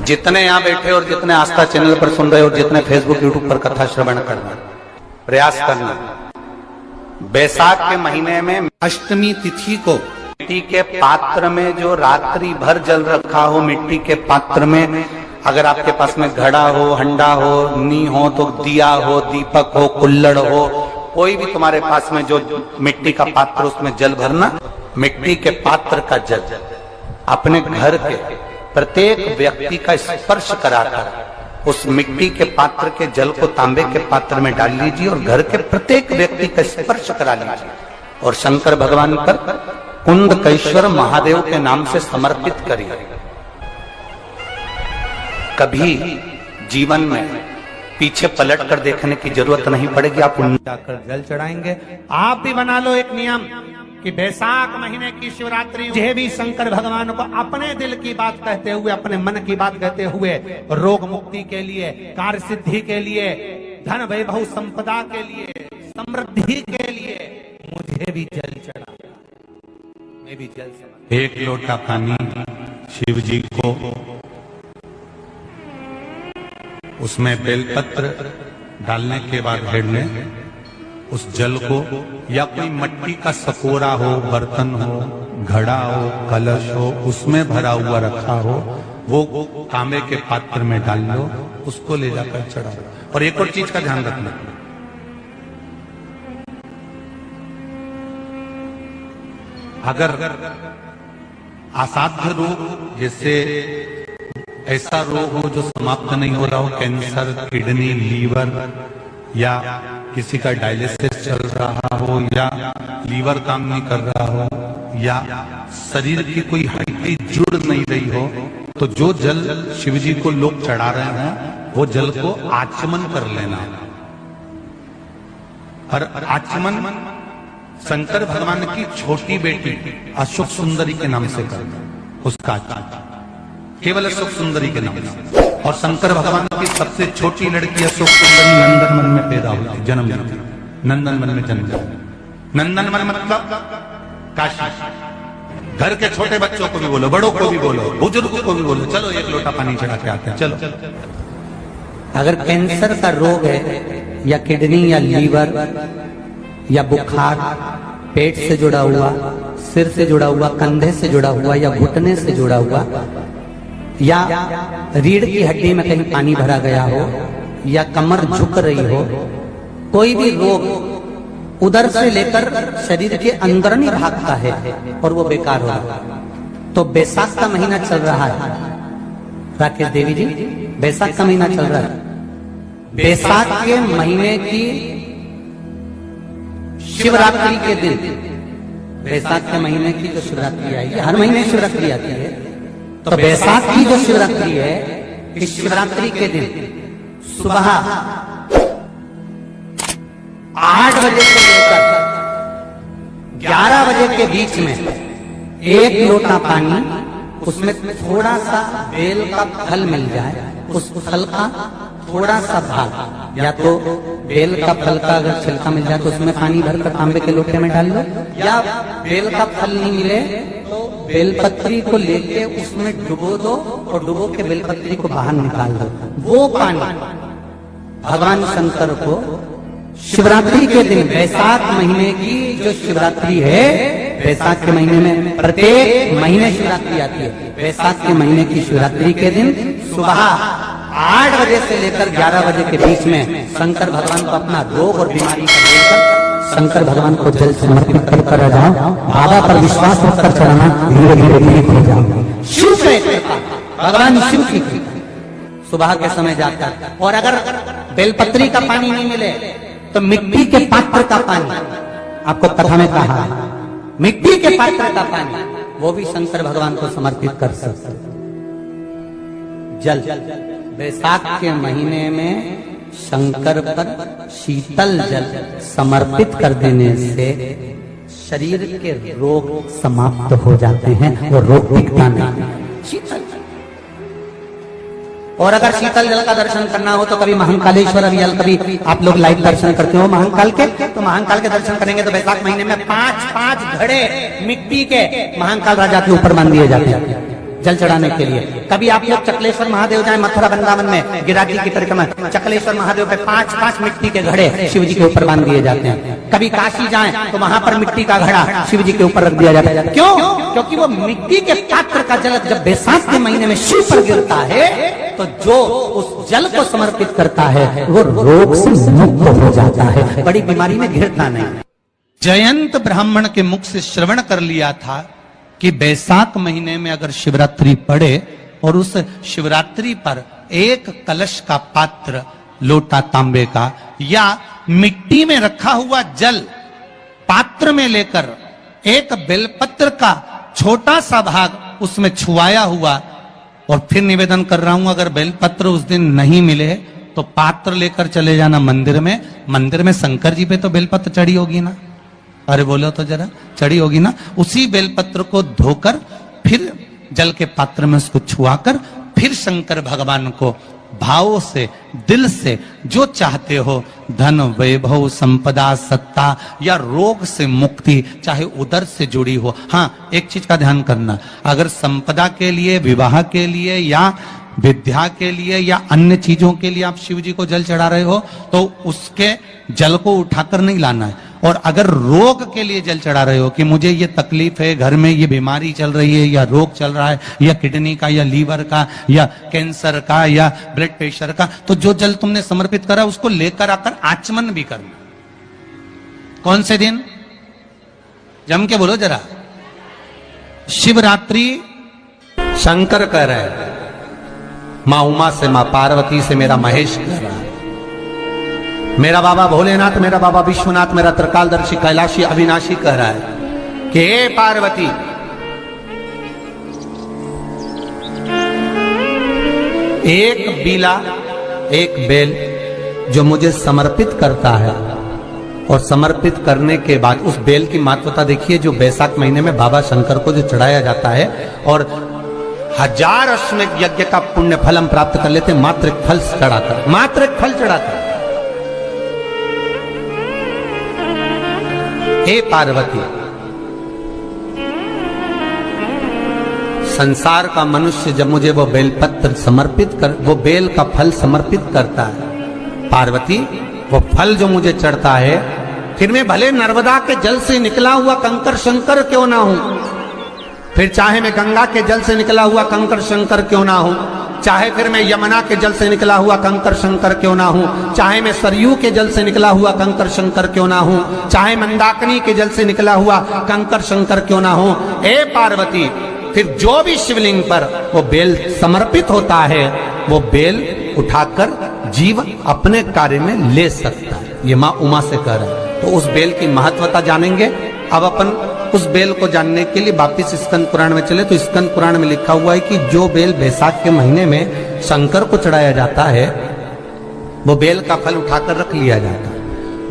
जितने यहाँ बैठे और जितने आस्था चैनल पर सुन रहे और जितने फेसबुक यूट्यूब पर कथा श्रवण करना, प्रयास करना, बैसाख के महीने में अष्टमी तिथि को मिट्टी के पात्र में जो रात्रि भर जल रखा हो, मिट्टी के पात्र में, अगर आपके पास में घड़ा हो, हंडा हो, नी हो तो दिया हो, दीपक हो, कुल्लड़ हो, कोई भी तुम्हारे पास में जो मिट्टी का पात्र, उसमें जल भरना। मिट्टी के पात्र का जल अपने घर के प्रत्येक व्यक्ति का स्पर्श कराकर उस मिट्टी के पात्र के जल को तांबे के पात्र में डाल लीजिए और घर के प्रत्येक व्यक्ति का स्पर्श करा लीजिए और शंकर भगवान पर कुंडकेश्वर महादेव के नाम से समर्पित करिए। कभी जीवन में पीछे पलट कर देखने की जरूरत नहीं पड़ेगी। आप जाकर जल चढ़ाएंगे। आप भी बना लो एक नियम कि बैसाख महीने की शिवरात्रि मुझे भी शंकर भगवान को अपने दिल की बात कहते हुए, अपने मन की बात कहते हुए, रोग मुक्ति के लिए, कार्य सिद्धि के लिए, धन वैभव संपदा के लिए, समृद्धि के लिए मुझे भी जल चढ़ा, मैं भी जल चढ़ा। एक लोटा पानी शिव जी को, उसमें बेलपत्र डालने के बाद घेर लें उस जल को, या कोई मिट्टी का सकोरा हो, बर्तन हो, घड़ा हो, कलश हो, उसमें भरा हुआ रखा हो, वो तांबे के पात्र में डाल लो, उसको ले जाकर चढ़ाओ। और एक और चीज का ध्यान रखना, अगर असाध्य रोग, जैसे ऐसा रोग हो जो समाप्त नहीं हो रहा हो, कैंसर, किडनी, लीवर, या किसी का डायलिसिस चल रहा हो, या लीवर काम नहीं कर रहा हो, या शरीर की कोई हड्डी जुड़ नहीं रही हो, तो जो जल शिवजी को लोग चढ़ा रहे हैं वो जल को आचमन कर लेना। और आचमन शंकर भगवान की छोटी बेटी अशोक सुंदरी के नाम से करना, उसका केवल अशोक सुंदरी के नाम से। और शंकर भगवान की सबसे छोटी लड़की अशोक सुंदरी नंदनवन में पैदा हुई, जन्म लेती, नंदनवन में जन्म लेती। नंदनवन मतलब काशी। घर के छोटे बच्चों को भी बोलो, बड़ों को भी बोलो, बुजुर्गों को भी बोलो, चलो एक लोटा पानी चढ़ा के आते हैं, चलो। अगर कैंसर का रोग है, या किडनी, या लीवर, या बुखार, पेट से जुड़ा हुआ, सिर से जुड़ा हुआ, कंधे से जुड़ा हुआ, या घुटने से जुड़ा हुआ, या रीढ़ की हड्डी में कहीं पानी भरा गया हो, या कमर झुक रही हो, कोई भी रोग उधर से लेकर शरीर के अंदरूनी भाग का है और वो बेकार हो रहा है, तो बैसाख का महीना चल रहा है राकेश देवी जी, बैसाख का महीना चल रहा है। बैसाख के महीने की शिवरात्रि के दिन, बैसाख के महीने की जो शिवरात्रि आएगी, हर महीने शिवरात्रि आती है, तो बैसाख की जो शिवरात्रि है, इस शिवरात्रि के दिन सुबह 8 बजे से लेकर 11 बजे के बीच में एक लोटा पानी, उसमें थोड़ा सा बेल का फल मिल जाए, उस फल का थोड़ा सा भाग, या तो बेल का फल का अगर छिलका मिल जाए तो उसमें पानी भरकर तांबे के लोटे में डाल लो, या बेल का फल नहीं मिले तो बेलपत्री को लेके उसमें डुबो दो और डुबो के बेलपत्री को बाहर निकाल दो। वो पानी भगवान शंकर को शिवरात्रि के दिन, बैसाख महीने की जो शिवरात्रि है, बैसाख के महीने में प्रत्येक महीने शिवरात्रि आती है, बैसाख के महीने की शिवरात्रि के दिन सुबह 8 बजे से लेकर 11 बजे के बीच में शंकर भगवान को अपना रोग और बीमारी का लेकर शंकर भगवान को जल समर्पित कर आ जाओ। बाबा पर विश्वास रखकर चढ़ाना, धीरे धीरे ठीक हो जाओ। शिव के कृपा, भगवान शिव की सुबह के समय जाकर। और अगर बेलपत्री का पानी नहीं मिले तो मिट्टी के पात्र का पानी, आपको कथा में कहा, मिट्टी के पात्र का पानी, वो भी शंकर भगवान को समर्पित कर सकते। जल बैसाख के महीने में शंकर पर शीतल जल समर्पित कर देने से शरीर के रोग समाप्त हो जाते हैं और रोग टिकता नहीं। शीतल, और अगर शीतल जल का दर्शन करना हो तो कभी महाकालेश्वर अभियान, कभी आप लोग लाइव दर्शन करते हो महाकाल के, तो महाकाल के दर्शन करेंगे तो बैसाख महीने में 5-5 घड़े मिट्टी के महाकाल राजा के ऊपर बांध दिए जाते हैं। जल चढ़ाने के लिए। कभी आप लोग चकलेश्वर महादेव जाए मथुरा वृंदावन में गिरिराज की परिक्रमा, चकलेश्वर महादेव पे 5-5 मिट्टी के घड़े शिव जी के ऊपर बांध दिए जाते हैं। कभी काशी जाए तो वहां पर मिट्टी का घड़ा शिव जी के ऊपर रख दिया जाता है। क्यों? क्योंकि वो मिट्टी के पात्र का जल जब बैसाख के महीने में शिव पर गिरता है तो जो उस जल को समर्पित करता है वो रोग से मुक्त हो जाता है, बड़ी बीमारी में घिरता नहीं। जयंत ब्राह्मण के मुख से श्रवण कर लिया था कि बैसाख महीने में अगर शिवरात्रि पड़े और उस शिवरात्रि पर एक कलश का पात्र, लोटा तांबे का या मिट्टी में रखा हुआ जल पात्र में लेकर एक बेलपत्र का छोटा सा भाग उसमें छुआया हुआ, और फिर निवेदन कर रहा हूं अगर बेलपत्र उस दिन नहीं मिले तो पात्र लेकर चले जाना मंदिर में। मंदिर में शंकर जी पे तो बेलपत्र चढ़ी होगी ना, अरे बोलो तो जरा, चढ़ी होगी ना। उसी बेलपत्र को धोकर फिर जल के पात्र में उसको छुआकर फिर शंकर भगवान को भाव से, दिल से जो चाहते हो, धन वैभव संपदा सत्ता या रोग से मुक्ति, चाहे उदर से जुड़ी हो। हाँ, एक चीज का ध्यान करना, अगर संपदा के लिए, विवाह के लिए या विद्या के लिए या अन्य चीजों के लिए आप शिव जी को जल चढ़ा रहे हो तो उसके जल को उठाकर नहीं लाना है। और अगर रोग के लिए जल चढ़ा रहे हो कि मुझे ये तकलीफ है, घर में ये बीमारी चल रही है या रोग चल रहा है या किडनी का या लीवर का या कैंसर का या ब्लड प्रेशर का, तो जो जल तुमने समर्पित करा उसको लेकर आकर आचमन भी करना। कौन से दिन? जम के बोलो जरा। शिवरात्रि शंकर कह रहे हैं, मां उमा से, मां पार्वती से मेरा महेश कह रहा है, मेरा बाबा भोलेनाथ, मेरा बाबा विश्वनाथ, मेरा त्रिकालदर्शी कैलाशी अविनाशी कह रहा है कि हे पार्वती, एक बीला, एक बेल जो मुझे समर्पित करता है और समर्पित करने के बाद उस बेल की महत्वता देखिए, जो बैसाख महीने में बाबा शंकर को जो चढ़ाया जाता है और 1000 अश्वमेध यज्ञ का पुण्य फल हम प्राप्त कर लेते, मात्र एक फल चढ़ाकर, मात्र एक फल चढ़ाकर। हे पार्वती, संसार का मनुष्य जब मुझे वो बेलपत्र समर्पित कर, वो बेल का फल समर्पित करता है, पार्वती वो फल जो मुझे चढ़ता है, फिर मैं भले नर्मदा के जल से निकला हुआ कंकर शंकर क्यों ना हूं, फिर चाहे मैं गंगा के जल से निकला हुआ कंकर शंकर क्यों ना हूं, चाहे फिर मैं यमुना के जल से निकला हुआ कंकर शंकर क्यों ना हूं, चाहे मैं सरयू के जल से निकला हुआ कंकर शंकर क्यों ना हूं, चाहे मंदाकिनी के जल से निकला हुआ कंकर शंकर क्यों ना हूं, ए पार्वती, फिर जो भी शिवलिंग पर वो बेल समर्पित होता है वो बेल उठाकर जीव अपने कार्य में ले सकता है। ये मां उमा से कह रहा है। तो उस बेल की महत्वता जानेंगे। अब अपन उस बेल को जानने के लिए वापिस स्कंद पुराण में चले तो स्कंद पुराण में लिखा हुआ है कि जो बेल बैसाख के महीने में शंकर को चढ़ाया जाता है वो बेल का फल उठाकर रख लिया जाता है।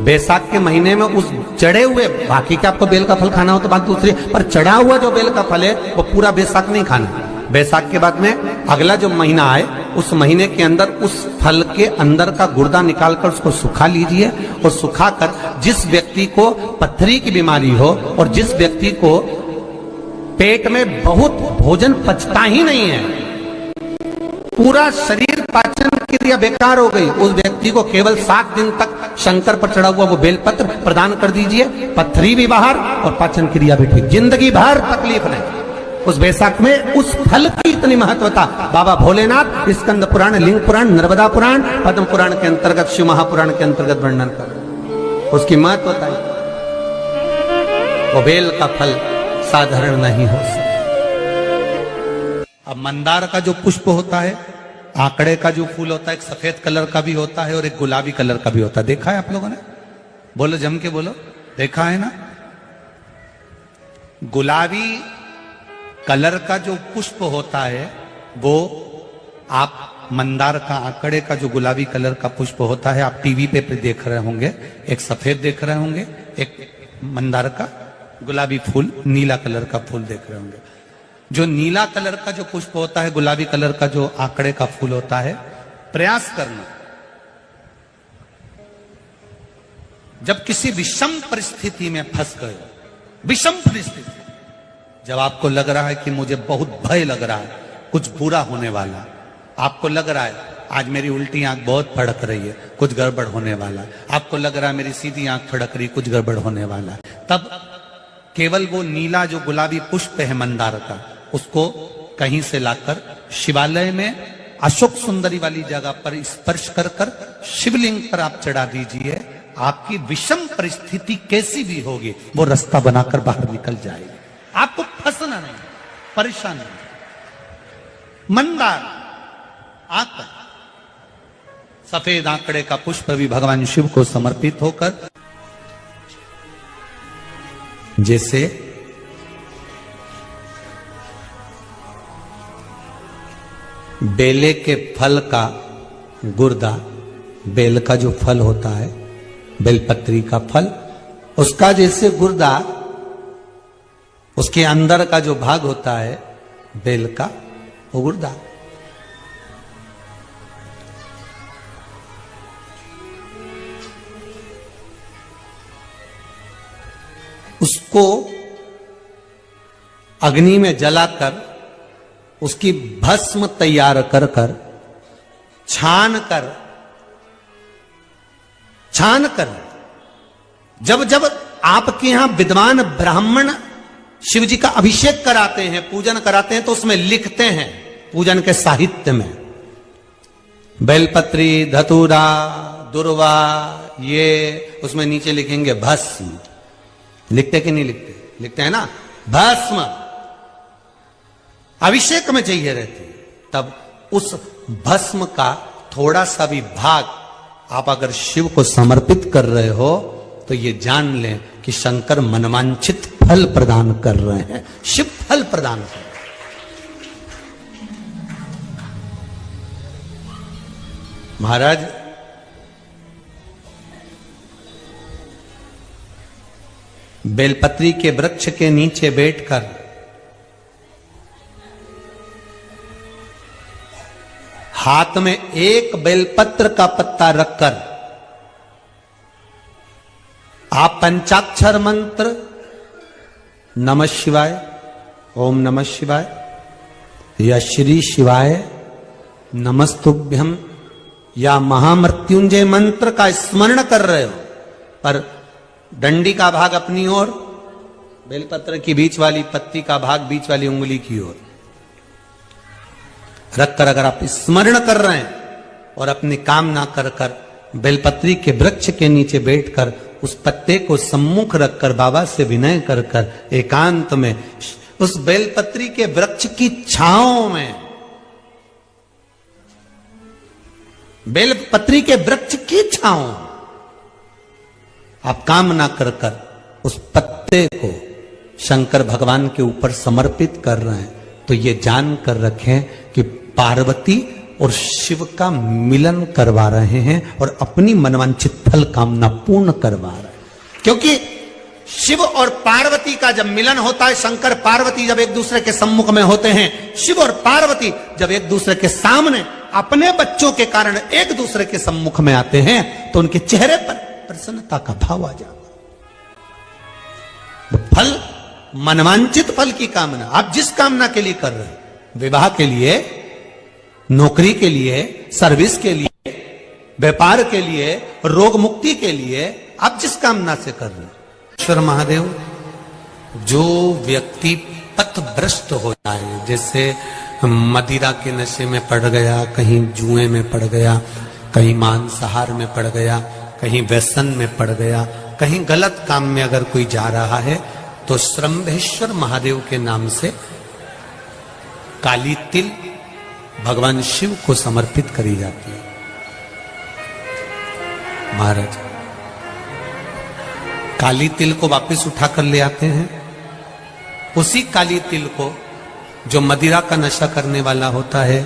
बैसाख के महीने में उस चढ़े हुए, बाकी का आपको बेल का फल खाना हो तो बात दूसरी, पर चढ़ा हुआ जो बेल का फल है वो पूरा बैसाख नहीं खाना। बैसाख के बाद में अगला जो महीना आए उस महीने के अंदर उस फल के अंदर का गुर्दा निकालकर उसको सुखा लीजिए और सुखाकर जिस व्यक्ति को पथरी की बीमारी हो और जिस व्यक्ति को पेट में बहुत भोजन पचता ही नहीं है, पूरा शरीर पाचन क्रिया बेकार हो गई, उस व्यक्ति को केवल 7 दिन तक शंकर पर चढ़ा हुआ वो बेलपत्र प्रदान कर दीजिए, पथरी भी बाहर और पाचन क्रिया भी ठीक, जिंदगी भर तकलीफ नहीं। उस बैसाख में उस फल की इतनी महत्वता बाबा भोलेनाथ स्कंद पुराण, लिंग पुराण, नर्मदा पुराण, पद्म पुराण के अंतर्गत, शिव महापुराण के अंतर्गत वर्णन कर, उसकी महत्वता है। वो बेल का फल साधारण नहीं हो सकता। अब मंदार का जो पुष्प होता है, आंकड़े का जो फूल होता है, एक सफेद कलर का भी होता है और एक गुलाबी कलर का भी होता है। देखा है आप लोगों ने? बोलो, जम के बोलो, देखा है ना? गुलाबी कलर का जो पुष्प होता है वो आप मंदार का, आंकड़े का जो गुलाबी कलर का पुष्प होता है आप टीवी पे देख रहे होंगे, एक सफेद देख रहे होंगे, एक मंदार का गुलाबी फूल, नीला कलर का फूल देख रहे होंगे। जो नीला कलर का जो पुष्प होता है, गुलाबी कलर का जो आंकड़े का फूल होता है, प्रयास करना जब किसी विषम परिस्थिति में फंस गए, विषम परिस्थिति, जब आपको लग रहा है कि मुझे बहुत भय लग रहा है, कुछ बुरा होने वाला, आपको लग रहा है आज मेरी उल्टी आंख बहुत फड़क रही है, कुछ गड़बड़ होने वाला है, आपको लग रहा है मेरी सीधी आंख फड़क रही, कुछ गड़बड़ होने वाला है, तब केवल वो नीला जो गुलाबी पुष्प है मंदार का, उसको कहीं से लाकर शिवालय में अशोक सुंदरी वाली जगह पर स्पर्श कर कर शिवलिंग पर आप चढ़ा दीजिए। आपकी विषम परिस्थिति कैसी भी होगी वो रास्ता बनाकर बाहर निकल जाएगी, आपको फंसना नहीं, परेशान नहीं। मंदार आकर सफेद आंकड़े का पुष्प भी भगवान शिव को समर्पित होकर, जैसे बेले के फल का गुर्दा, बेल का जो फल होता है, बेलपत्री का फल, उसका जैसे गुर्दा, उसके अंदर का जो भाग होता है बेल का, वो गुर्दा, उसको अग्नि में जलाकर उसकी भस्म तैयार कर कर छान कर जब जब आपके यहां विद्वान ब्राह्मण शिव जी का अभिषेक कराते हैं, पूजन कराते हैं, तो उसमें लिखते हैं पूजन के साहित्य में बेलपत्री, धतूरा, दुर्वा, ये उसमें नीचे लिखेंगे भस्म। लिखते कि नहीं लिखते? लिखते हैं ना, भस्म अभिषेक में चाहिए रहती है। तब उस भस्म का थोड़ा सा भी भाग आप अगर शिव को समर्पित कर रहे हो तो ये जान लें कि शंकर मनवांछित फल प्रदान कर रहे हैं, शिव फल प्रदान कर रहे हैं। महाराज बेलपत्री के वृक्ष के नीचे बैठकर हाथ में एक बेलपत्र का पत्ता रखकर आप पंचाक्षर मंत्र नमः शिवाय, ओम नमः शिवाय या श्री शिवाय नमस्तुभ्यम या महामृत्युंजय मंत्र का स्मरण कर रहे हो, पर डंडी का भाग अपनी ओर, बेलपत्र की बीच वाली पत्ती का भाग बीच वाली उंगली की ओर रखकर अगर आप स्मरण कर रहे हैं और अपनी कामना कर कर बेलपत्री के वृक्ष के नीचे बैठकर उस पत्ते को सम्मुख रखकर बाबा से विनय कर कर एकांत में उस बेलपत्री के वृक्ष की छांव में, बेलपत्री के वृक्ष की छांव आप कामना कर कर उस पत्ते को शंकर भगवान के ऊपर समर्पित कर रहे हैं, तो ये जान कर रखें कि पार्वती और शिव का मिलन करवा रहे हैं और अपनी मनवांछित फल कामना पूर्ण करवा रहे हैं। क्योंकि शिव और पार्वती का जब मिलन होता है, शंकर पार्वती जब एक दूसरे के सम्मुख में होते हैं, शिव और पार्वती जब एक दूसरे के सामने अपने बच्चों के कारण एक दूसरे के सम्मुख में आते हैं, तो उनके चेहरे पर प्रसन्नता का भाव आ जाता। फल, मनवांचित फल की कामना आप जिस कामना के लिए कर रहे हैं, विवाह के लिए, नौकरी के लिए, सर्विस के लिए, व्यापार के लिए, रोग मुक्ति के लिए, आप जिस कामना से कर रहे हैं, ईश्वर महादेव, जो व्यक्ति पथभ्रष्ट हो जाए, जैसे मदिरा के नशे में पड़ गया, कहीं जुए में पड़ गया, कहीं मांसाहार में पड़ गया, कहीं व्यसन में पड़ गया, कहीं गलत काम में अगर कोई जा रहा है, तो श्रंभेश्वर महादेव के नाम से काली तिल भगवान शिव को समर्पित करी जाती है। महाराज काली तिल को वापस उठाकर ले आते हैं, उसी काली तिल को जो मदिरा का नशा करने वाला होता है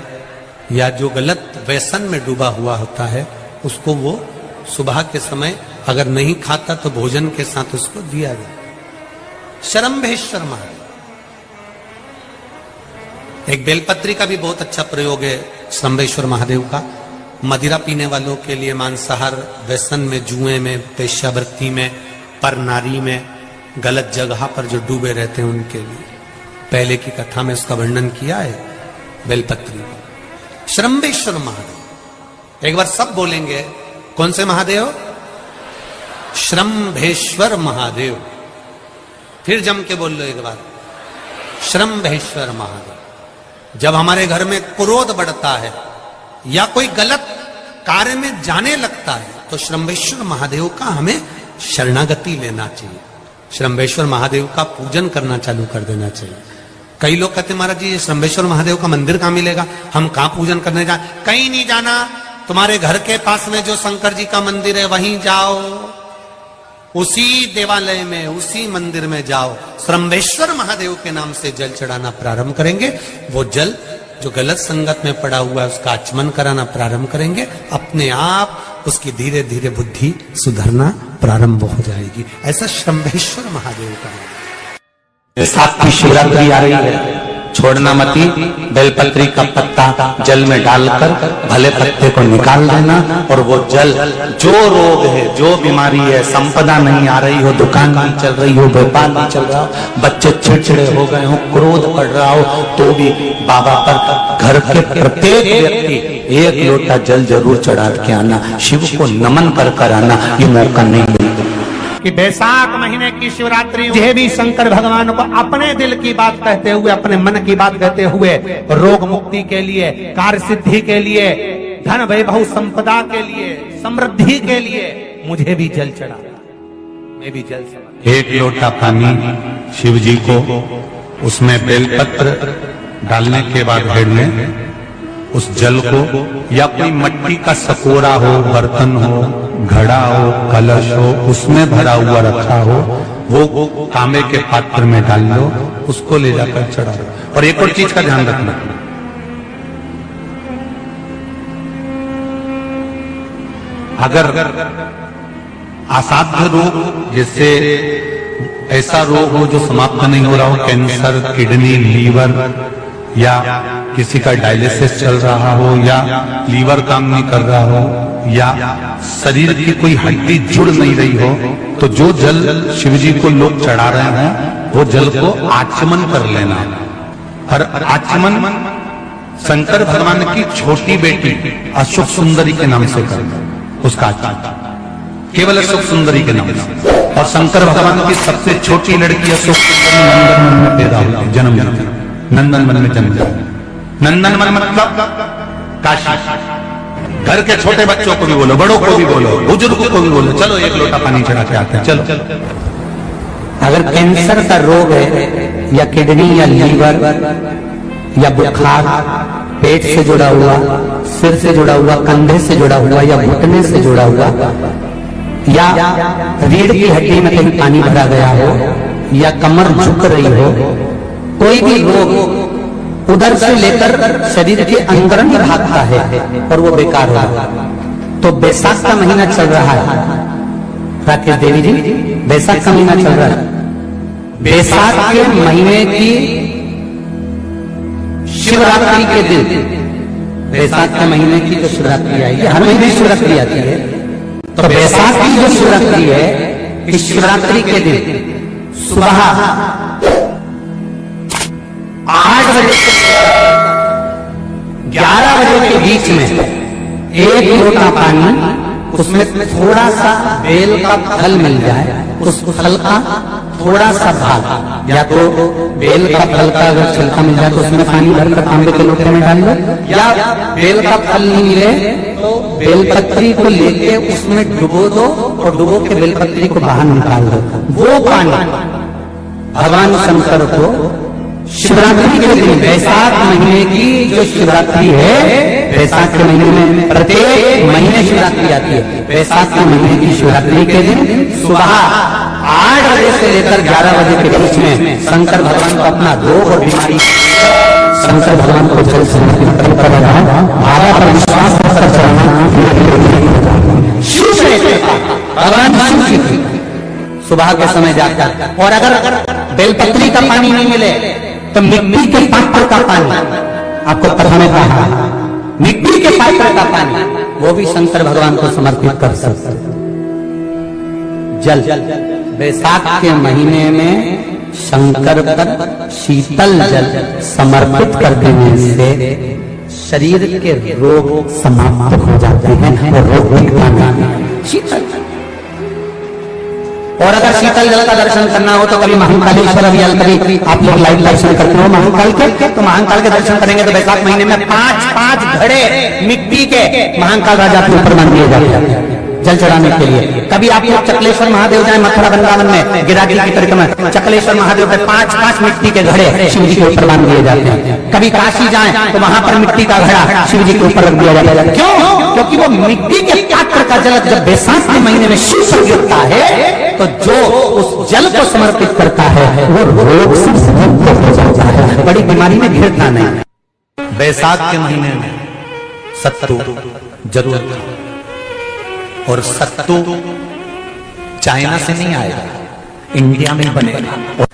या जो गलत व्यसन में डूबा हुआ होता है, उसको वो सुबह के समय अगर नहीं खाता तो भोजन के साथ उसको दिया जाए। श्रंभेश्वर महादेव, एक बेलपत्री का भी बहुत अच्छा प्रयोग है श्रंभेश्वर महादेव का, मदिरा पीने वालों के लिए, मांसाहार, व्यसन में, जुए में, वेश्यावृत्ति में, पर नारी में, गलत जगह पर जो डूबे रहते हैं उनके लिए। पहले की कथा में उसका वर्णन किया है। बेलपत्री, श्रम्भेश्वर महादेव। एक बार सब बोलेंगे, कौन से महादेव? श्रम्भेश्वर महादेव। फिर जम के बोल लो एक बार, श्रम्भेश्वर महादेव। जब हमारे घर में क्रोध बढ़ता है या कोई गलत कार्य में जाने लगता है तो श्रम्भेश्वर महादेव का हमें शरणागति लेना चाहिए, श्रम्भेश्वर महादेव का पूजन करना चालू कर देना चाहिए। कई लोग कहते महाराज जी श्रम्भेश्वर महादेव का मंदिर कहां मिलेगा, हम कहां पूजन करने जाए? कहीं नहीं जाना, तुम्हारे घर के पास में जो शंकर जी का मंदिर है वहीं जाओ, उसी देवालय में, उसी मंदिर में जाओ, श्रम्भेश्वर महादेव के नाम से जल चढ़ाना प्रारंभ करेंगे। वो जल जो गलत संगत में पड़ा हुआ है उसका आचमन कराना प्रारंभ करेंगे, अपने आप उसकी धीरे धीरे बुद्धि सुधरना प्रारंभ हो जाएगी। ऐसा श्रम्भेश्वर महादेव का। साथ की शिवरात्रि आ रही है, छोड़ना मती, बेलपत्री का पत्ता जल में डालकर भले पत्ते को निकाल देना, और वो जल, जो रोग है, जो बीमारी है, संपदा नहीं आ रही हो, दुकान नहीं चल रही हो, व्यापार नहीं चल रहा हो, बच्चे चिड़चिड़े हो गए हो, क्रोध पड़ रहा हो, तो भी बाबा पर घर के प्रत्येक व्यक्ति एक लोटा जल जरूर चढ़ा के आना, शिव को नमन कर आना। ये मौका नहीं मिलता कि बैसाख महीने की शिवरात्रि यह भी शंकर भगवान को अपने दिल की बात कहते हुए, अपने मन की बात कहते हुए, रोग मुक्ति के लिए, कार्य सिद्धि के लिए, धन वैभव संपदा के लिए, समृद्धि के लिए मुझे भी जल चढ़ा, मैं भी जल चढ़ा। एक लोटा पानी शिव जी को, उसमें बेलपत्र डालने के बाद हेड में उस जल को, या कोई मिट्टी का सकोरा हो, बर्तन हो, घड़ा हो, कलश हो, उसमें भरा हुआ रखा हो, वो तांबे के पात्र में डाल लो, उसको ले जाकर चढ़ा दो। और एक और चीज का ध्यान रखना, अगर असाध्य रोग, जैसे ऐसा रोग हो जो समाप्त नहीं हो रहा हो, कैंसर, किडनी, लीवर, या किसी का डायलिसिस चल रहा हो, या लीवर काम नहीं कर रहा हो, या शरीर की कोई हड्डी जुड़ नहीं रही हो, तो जो जल शिव जी को लोग चढ़ा रहे हैं वो जल को आचमन कर लेना। और आचमन शंकर भगवान की छोटी बेटी अशोक सुंदरी के नाम से करना, उसका आचमन केवल अशोक सुंदरी के नाम से। और शंकर भगवान की सबसे छोटी लड़की अशोक सुंदरी नंदन में पैदा हुई, जन्म नंदनवन में जन्म। नंदनवन मतलब काशी। घर के छोटे बच्चों को भी बोलो, बड़ों को भी बोलो, बुजुर्गों को भी बोलो, चलो एक लोटा पानी चढ़ा के आते हैं, चलो। अगर कैंसर का रोग है, या किडनी, या लीवर, या बुखार, पेट से जुड़ा हुआ, सिर से जुड़ा हुआ, कंधे से जुड़ा हुआ, या घुटने से जुड़ा हुआ, या रीढ़ की हड्डी में कहीं पानी भरा गया हो, या कमर झुक रही हो, कोई भी रोग उधर से लेकर शरीर के अंदर ही भागता है और वो बेकार होगा। तो बैसाख का महीना चल रहा है, राकेश देवी जी, बैसाख का महीना चल रहा है। बैसाख के महीने की शिवरात्रि के दिन, बैसाख के महीने की जो शिवरात्रि आएगी, हर महीने शिवरात्रि आती है, तो बैसाख की जो शिवरात्रि है, इस शिवरात्रि के दिन सुबह 8 बजे से 11 बजे के बीच में एक लोटा पानी, उसमें थोड़ा सा बेल का फल मिल जाए, उस फल का थोड़ा सा भाग, या तो बेल का फल का अगर छिलका मिल जाए तो उसमें पानी भरकर तांबे के लोटे में डाल लो, या बेल का फल नहीं मिले तो बेलपत्री को लेके उसमें डुबो दो और डुबो के बेलपत्री को बाहर निकाल दो। वो पानी भगवान शंकर को शिवरात्रि के दिन, बैसाख महीने की जो शिवरात्रि है, बैसाख के महीने में प्रत्येक महीने शिवरात्रि आती है, बैसाख के महीने की शिवरात्रि के दिन सुबह 8 बजे से लेकर 11 बजे के बीच में शंकर भगवान को अपना रोग और बीमारी, शंकर भगवान को जल समर्पित कर भावा पर विश्वास कर भगवान शिव की सुबह के समय जाकर। और अगर बेलपत्री का पानी नहीं मिले तो मिट्टी के पात्र का पानी, आपको पता नहीं कहा, मिट्टी के पात्र का पानी वो भी शंकर भगवान को समर्पित कर सकते। जल बैसाख के महीने में शंकर पर शीतल जल समर्पित कर देने से शरीर के रोग समाप्त हो जाते हैं और रोग दिखता नहीं। शीतल, और अगर शीतल जल का दर्शन करना हो तो कभी महाकालेश्वर अभियान कभी आप लोग लाइव दर्शन करते हो महाकाल के, तो महाकाल के दर्शन करेंगे तो वैशाख महीने में 5-5 घड़े मिट्टी के महाकाल राजा के ऊपर मान दिए जाते हैं जल चढ़ाने के लिए। कभी आप लोग चकलेश्वर महादेव जाए मथुरा वृंदावन में गिरिराज की परिक्रमा, चकलेश्वर महादेव पे 5-5 मिट्टी के घड़े शिव जी के ऊपर मान दिए जाते हैं। कभी काशी जाए तो वहां पर मिट्टी का घड़ा शिव जी के ऊपर रख दिया जाता है। क्यों? क्योंकि वो मिट्टी के पात्र का जल जब बैसाख के महीने में शिव पर गिरता है तो जो उस जल को समर्पित करता है वो रोग से मुक्त हो जाता है, बड़ी बीमारी में घिरता नहीं। बैसाख के महीने में सत्तू जरूर था, और सत्तू चाइना से नहीं आएगा, इंडिया में बनेगा।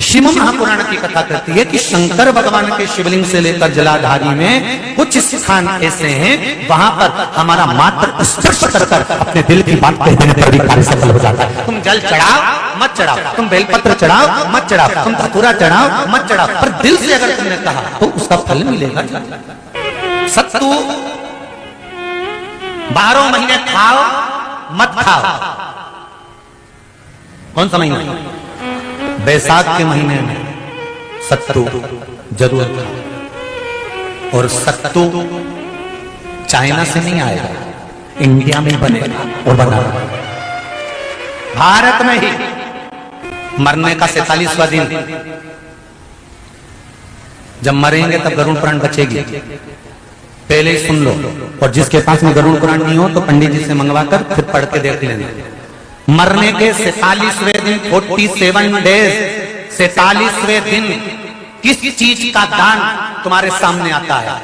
शिव महापुराण की कथा कहती है कि शंकर भगवान के शिवलिंग से लेकर जलाधारी में कुछ स्थान ऐसे हैं वहां पर हमारा मात्र स्पर्श कर अपने दिल की बात कह देने पर भी कार्य सफल हो जाता है। तुम जल चढ़ाओ मत चढ़ाओ, तुम बेलपत्र चढ़ाओ मत चढ़ाओ, तुम धतूरा चढ़ाओ मत चढ़ाओ, पर दिल से अगर तुमने कहा तो उसका फल मिलेगा। सत्तू 12 महीने खाओ मत खाओ। कौन सा महीना? बैसाख के महीने में सत्तू जरूर खाओ, और सत्तू चाइना से नहीं आएगा, इंडिया में बनेगा और बना भारत में ही। मरने का 47वां दिन, जब मरेंगे तब गरुड़ पुराण बचेगी, पहले ही सुन लो। और जिसके पास में गरुड़ पुराण नहीं हो तो पंडित जी से मंगवाकर खुद पढ़ के देख लेना। मरने के 47वें दिन 47 डेज 47वें दिन किस चीज का दान तुम्हारे सामने आता है?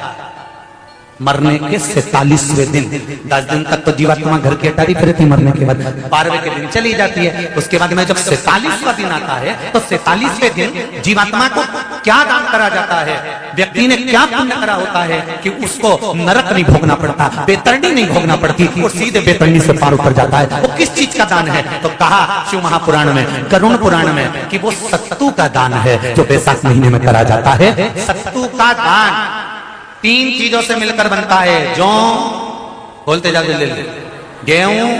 मरने के 47वें दिन। 10 दिन तक तो जीवात्मा घर की अटारी फिरती, मरने के बाद 12वें के दिन चली जाती है। उसके बाद में जब 47वां दिन आता है तो 47वें दिन जीवात्मा को क्या दान करा जाता है? व्यक्ति ने क्या पुण्य करा होता है कि उसको नरक नहीं भोगना पड़ता, बेतरणी नहीं भोगना पड़ती, और सीधे बेतरणी से पार उतर जाता है। वो किस चीज का दान है? तो कहा शिव महापुराण में, गरुड़ पुराण में, कि वो सत्तू का दान है जो बैसाख महीने में करा जाता है। सत्तू का दान 3 चीजों से मिलकर बनता है। जौ, बोलते जाओ, गेहूं,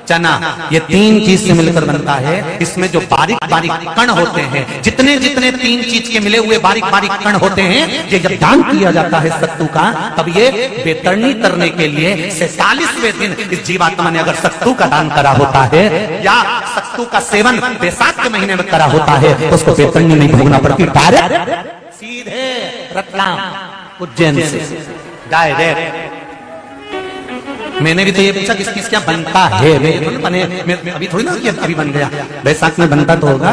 चना, ये 3 चीज से मिलकर बनता है। इसमें जो बारीक बारीक कण होते हैं, जितने जितने 3 चीज के मिले हुए बारीक बारीक कण होते हैं, ये जब दान किया जाता है सत्तू का, तब ये बेतरणी करने के लिए 47वें दिन इस जीवात्मा ने अगर सत्तू का दान करा होता है या सत्तू का सेवन बैसाख के महीने में करा होता है तो उसको बेतरणी नहीं भोगना पड़ती, डायरेक्ट सीधे रतलाम उज्जैन से डायरेक्ट। मैंने भी तो ये पूछा किस किस क्या बनता है, मैं अभी थोड़ी ना कि अभी बन गया। बैसाख में बनता तो होगा।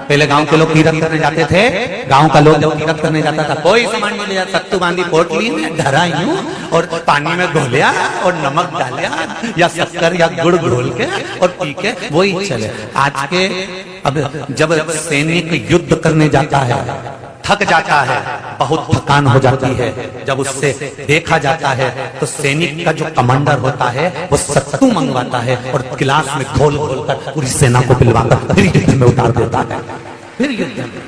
पहले गांव के लोग तीरथ करने जाते थे, गांव का लोग जब तीरथ करने जाता था कोई सामान नहीं ले जाता, सत्तू बांधी पोटली में धरा यूं और पानी में घोलिया और नमक डालिया या शक्कर या गुड़ घोल के और पी के वही चले। आज के अब जब सैनिक युद्ध करने जाता है, थक जाता है, बहुत थकान हो जाती है, जब उससे देखा जाता है तो सैनिक का जो कमांडर होता है वो सत्तू मंगवाता है और गिलास में घोल घोल कर पूरी सेना को पिलवाकर फिर युद्ध में उतार देता है। फिर युद्ध में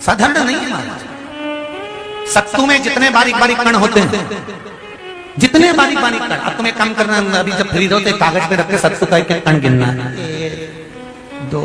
साधारण नहीं है महाराज। सत्तू में जितने बारीक बारीक कण होते हैं, जितने बारीक बारीक कण, अब तुम्हें काम करना, अभी जब फ्री हो तो कागज पे रख के सत्तू का एक कण गिनना, 1 2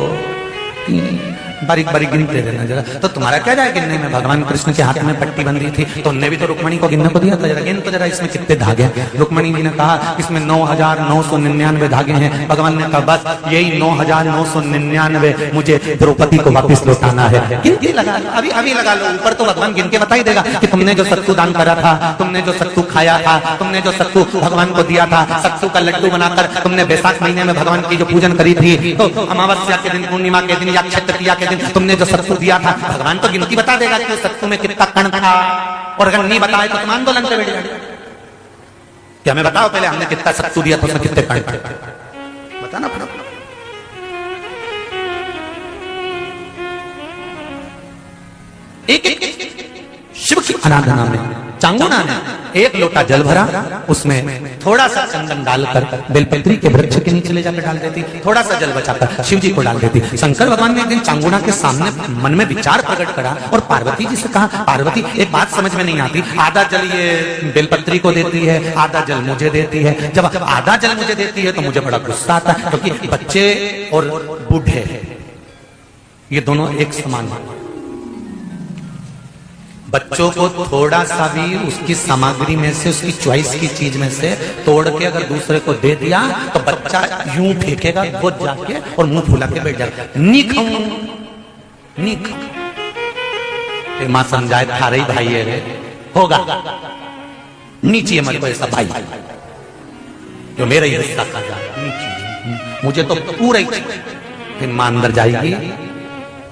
3 बारीक बारीक गिनते रहना जरा। तो तुम्हारा क्या जाए गिनने में? भगवान कृष्ण के हाथ में पट्टी बंधी थी तो उनने भी तो रुक्मणी को गिनने को दिया था, जरा गिन तो जरा इसमें कितने धागे हैं। रुक्मणी जी ने कहा इसमें 9,999 धागे हैं। भगवान ने कहा बस यही 9,999 मुझे द्रौपदी को वापिस लौटाना है। गिनती लगा लो, अभी अभी लगा लो, ऊपर तो भगवान गिन के बता ही देगा कि तुमने जो सत्तू दान करा था, तुमने जो सत्तू खाया था, तुमने जो सत्तू भगवान को दिया था, सत्तू का लड्डू बनाकर तुमने बैसाख महीने में भगवान की जो पूजन करी थी, तो अमावस्या के दिन, पूर्णिमा के दिन या अक्षय तृतीया के दिन तुमने जो सत्तू दिया था, भगवान तो गिनती बता देगा कि सत्तू में कितना कण था। और अगर नहीं बताए तो तुम आंदोलन पे बैठ जाओगे कि हमें बताओ पहले हमने कितना सत्तू दिया था, उसमें कितने कण थे, बताना पड़ा। एक एक शिव की आराधना में चांगुना ने एक लोटा जल भरा, उसमें थोड़ा सा चंदन डालकर बेलपत्री के वृक्ष के नीचे ले जाकर डाल देती, थोड़ा सा जल बचाकर शिव जी को डाल देती। शंकर भगवान ने एक दिन चांगुना के सामने मन में विचार प्रकट करा और पार्वती जी से कहा, पार्वती एक बात समझ में नहीं आती, आधा जल ये बेलपत्री को देती है, आधा जल मुझे देती है। जब आधा जल मुझे देती है तो मुझे बड़ा गुस्सा आता है, क्योंकि बच्चे और बूढ़े ये दोनों एक समान हैं। बच्चों को थोड़ा सा भी उसकी सामग्री में से, उसकी चॉइस की चीज में से तोड़ के अगर दूसरे को दे दिया तो बच्चा यूं फेंकेगा गोद जाके और मुंह फुला के बैठ जाएगा, नहीं खाऊं नहीं खाऊं। मां समझाए थारे ही भाई है रे, होगा नीचे मत को ऐसा भाई जो मेरा ही हिस्सा खा जाएगा, मुझे तो पूरा ही। फिर मां अंदर जाएगी,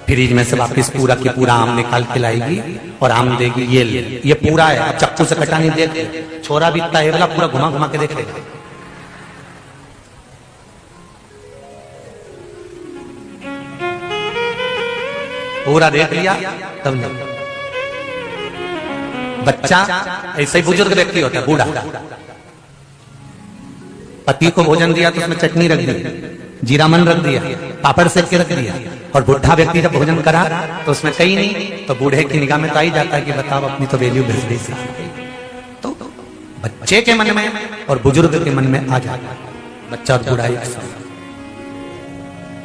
फ्रिज में से वापिस पूरा की पूरा आम निकाल के लाएगी और आम देगी, ये पूरा है, अब चक्कू से कटा नहीं, देख छोरा भी इतना है वाला, पूरा घुमा घुमा के देख लेगा। पूरा देख लिया तब नहीं। बच्चा ऐसे ही बुजुर्ग व्यक्ति होता है, बूढ़ा, पति को भोजन दिया तो उसमें चटनी रख दी, जीरा मन रख दिया, पापड़ सेक के रख दिया, और बुढ़ा व्यक्ति जब भोजन करा तो उसमें कहीं नहीं, तो बूढ़े की निगाह में तो आ ही जाता है कि बताओ अपनी तो वैल्यू घट गई। तो बच्चे के मन में और बुजुर्ग के मन में आ जाता है, बच्चा और बूढ़ा एक साथ।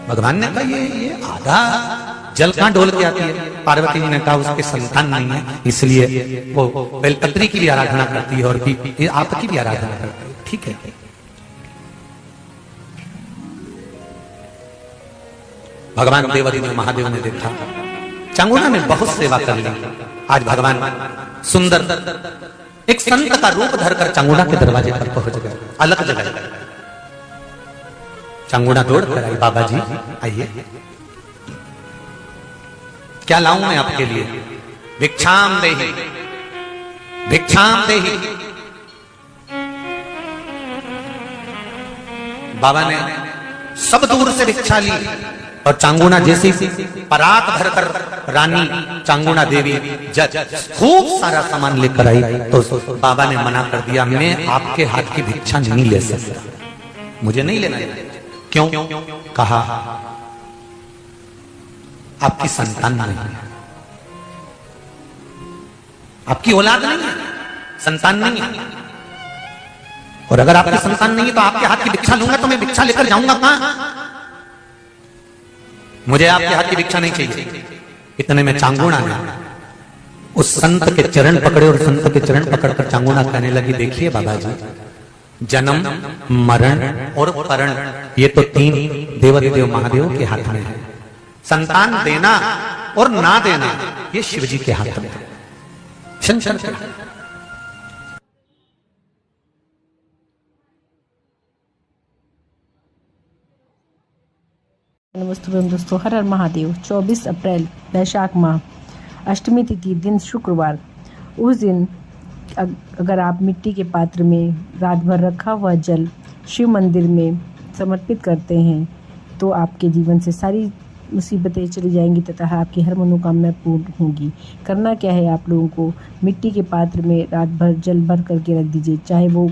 भगवान ने कहा ये आधा जल कहां डोल के आती है? पार्वती जी ने कहा उसके संतान नहीं है, इसलिए वो बेलपत्री की भी आराधना करती है और आपकी भी आराधना करती है। ठीक है, भगवान देवादिदेव महादेव ने देखा चांगुना ने बहुत सेवा कर ली। आज भगवान सुंदर एक संत का रूप धरकर चांगुना के दरवाजे पर पहुंच गए, अलग जगह। चांगुना दौड़ कर आई, बाबा जी आइए, क्या लाऊं मैं आपके लिए? भिक्षाम देहि, भिक्षाम देहि। बाबा ने सब दूर से भिक्षा ली और चांगुना जैसी परात भरकर रानी चांगुना देवी खूब सारा सामान लेकर आई, तो बाबा ने मना कर दिया, मैं आपके हाथ की भिक्षा नहीं ले सकता, मुझे नहीं लेना। क्यों? कहा आपकी संतान नहीं है, आपकी औलाद नहीं है, संतान नहीं है, और अगर आपकी संतान नहीं है तो आपके हाथ की भिक्षा लूंगा तो मैं भिक्षा लेकर जाऊंगा कहां? मुझे आपके हाथ की भिक्षा नहीं चाहिए। इतने में चांगुना ने उस संत के चरण पकड़े और संत के चरण पकड़कर चांगुना कहने लगी, देखिए बाबा जी, जन्म मरण और परण ये तो तीन देवादिदेव महादेव के हाथ में है, संतान देना और ना देना ये शिव जी के हाथ में है, शंकर के। नमस्ते दोस्तों, हर हर महादेव। 24 अप्रैल वैशाख माह, अष्टमी तिथि, दिन शुक्रवार। उस दिन अगर आप मिट्टी के पात्र में रात भर रखा हुआ जल शिव मंदिर में समर्पित करते हैं तो आपके जीवन से सारी मुसीबतें चली जाएंगी तथा आपकी हर मनोकामना पूर्ण होगी। करना क्या है, आप लोगों को मिट्टी के पात्र में रात भर जल भर करके रख दीजिए, चाहे वो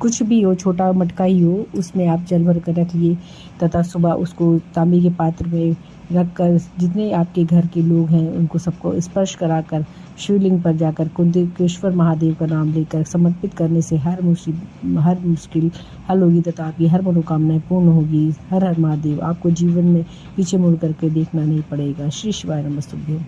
कुछ भी हो, छोटा मटका ही हो, उसमें आप जल भर कर रखिए तथा सुबह उसको तांबे के पात्र में रखकर जितने आपके घर के लोग हैं उनको सबको स्पर्श कराकर शिवलिंग पर जाकर कुंदेश्वर महादेव का नाम लेकर समर्पित करने से हर मुश्किल हल होगी तथा आपकी हर मनोकामनाएं पूर्ण होगी। हर हर महादेव। आपको जीवन में पीछे मुड़ करके देखना नहीं पड़ेगा। श्री शिवाय नमस्तुभ्यं।